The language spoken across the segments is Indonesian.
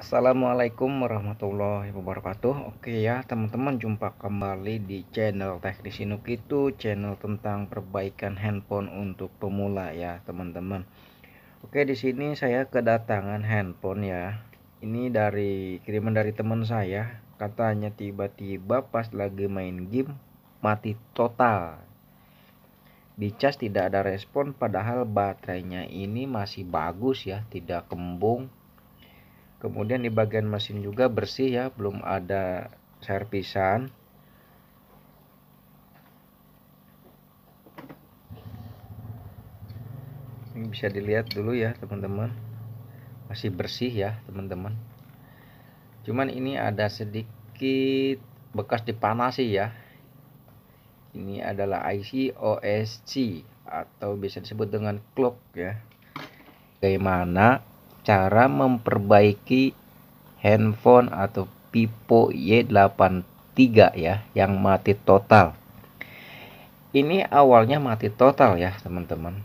Assalamualaikum warahmatullahi wabarakatuh. Oke ya teman-teman, jumpa kembali di channel Teknisi Nuk, itu channel tentang perbaikan handphone untuk pemula ya teman-teman. Oke, di sini saya kedatangan handphone ya. Ini dari kiriman dari teman saya. Katanya tiba-tiba pas lagi main game mati total. Dicas tidak ada respon, padahal baterainya ini masih bagus ya, tidak kembung. Kemudian di bagian mesin juga bersih ya, belum ada servisan. Ini bisa dilihat dulu ya teman-teman, masih bersih ya teman-teman. Cuman ini ada sedikit bekas dipanasi ya. Ini adalah IC OSC atau bisa disebut dengan clock ya. Bagaimana cara memperbaiki handphone atau Vivo Y83 ya yang mati total. Ini awalnya mati total ya teman-teman.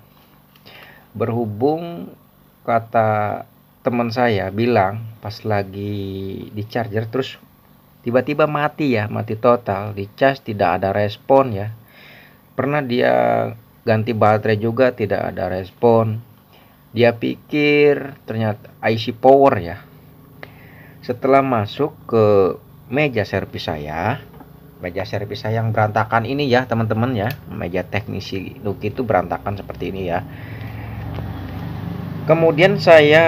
Berhubung kata teman saya bilang pas lagi di charger terus tiba-tiba mati ya, mati total, dicas tidak ada respon ya. Pernah dia ganti baterai juga tidak ada respon. Dia pikir ternyata IC power ya. Setelah masuk ke meja servis saya yang berantakan ini ya teman-teman ya, meja teknisi Nuk itu berantakan seperti ini ya. Kemudian saya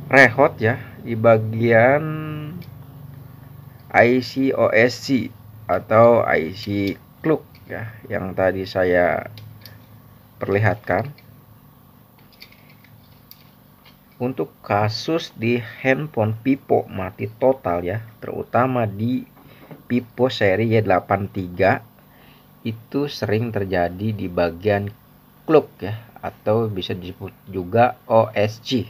rehot ya di bagian IC OSC atau IC clock ya, yang tadi saya perlihatkan. Untuk kasus di handphone Vivo mati total ya, terutama di Vivo seri Y83, itu sering terjadi di bagian clock ya, atau bisa disebut juga OSC.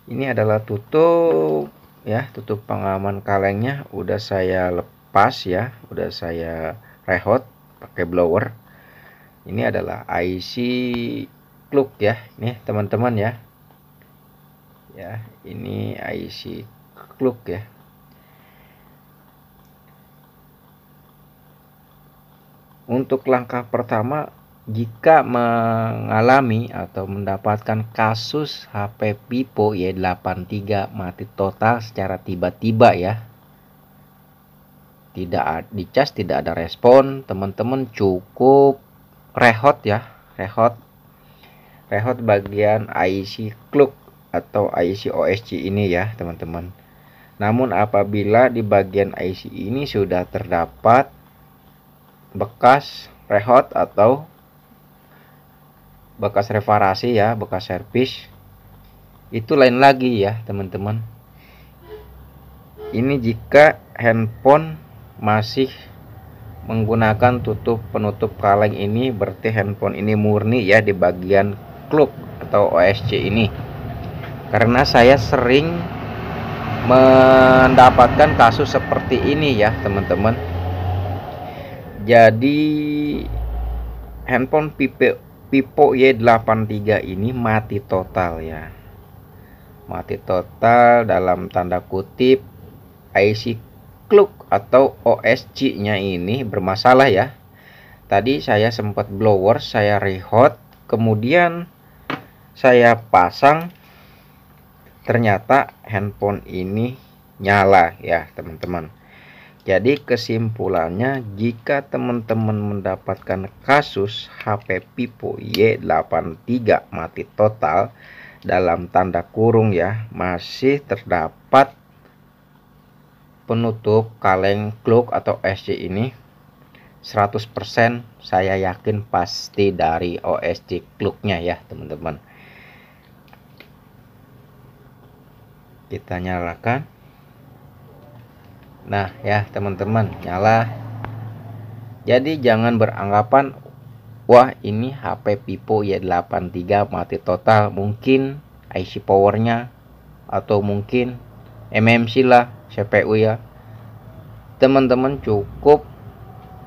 Ini adalah tutup ya, tutup pengaman kalengnya udah saya lepas ya, udah saya rehot pakai blower. Ini adalah IC clock ya, ini teman-teman ya. Ya, ini IC clock ya. Untuk langkah pertama, jika mengalami atau mendapatkan kasus HP Vivo Y83 mati total secara tiba-tiba ya, tidak dicas, tidak ada respon, teman-teman cukup rehot ya, rehot bagian IC clock atau IC OSC ini ya teman-teman. Namun apabila di bagian IC ini sudah terdapat bekas rehot atau bekas reparasi ya, bekas servis, itu lain lagi ya teman-teman. Ini jika handphone masih menggunakan penutup kaleng ini, berarti handphone ini murni ya di bagian clock atau OSC ini. Karena saya sering mendapatkan kasus seperti ini ya teman-teman. Jadi handphone Vivo Y83 ini mati total ya. Mati total dalam tanda kutip, IC clock atau OSC nya ini bermasalah ya. Tadi saya sempat blower, saya rehot, kemudian saya pasang, ternyata handphone ini nyala ya teman-teman. Jadi kesimpulannya, jika teman-teman mendapatkan kasus HP Vivo Y83 mati total dalam tanda kurung ya, masih terdapat penutup kaleng clock atau OSC ini, 100% saya yakin pasti dari OSC clocknya ya teman-teman. Kita nyalakan. Nah ya teman-teman, nyala. Jadi jangan beranggapan wah ini HP Vivo Y83 mati total, mungkin IC powernya atau mungkin MMC lah, CPU ya. Teman-teman cukup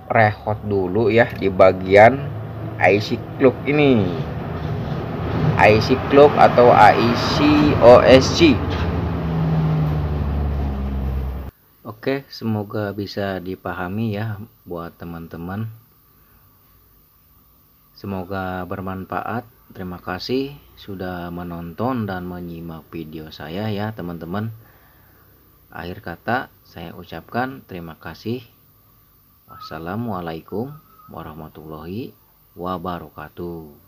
rehot dulu ya di bagian IC clock ini, IC clock atau IC OSC. Oke, semoga bisa dipahami ya buat teman-teman. Semoga bermanfaat. Terima kasih sudah menonton dan menyimak video saya ya teman-teman. Akhir kata saya ucapkan terima kasih. Wassalamualaikum warahmatullahi wabarakatuh.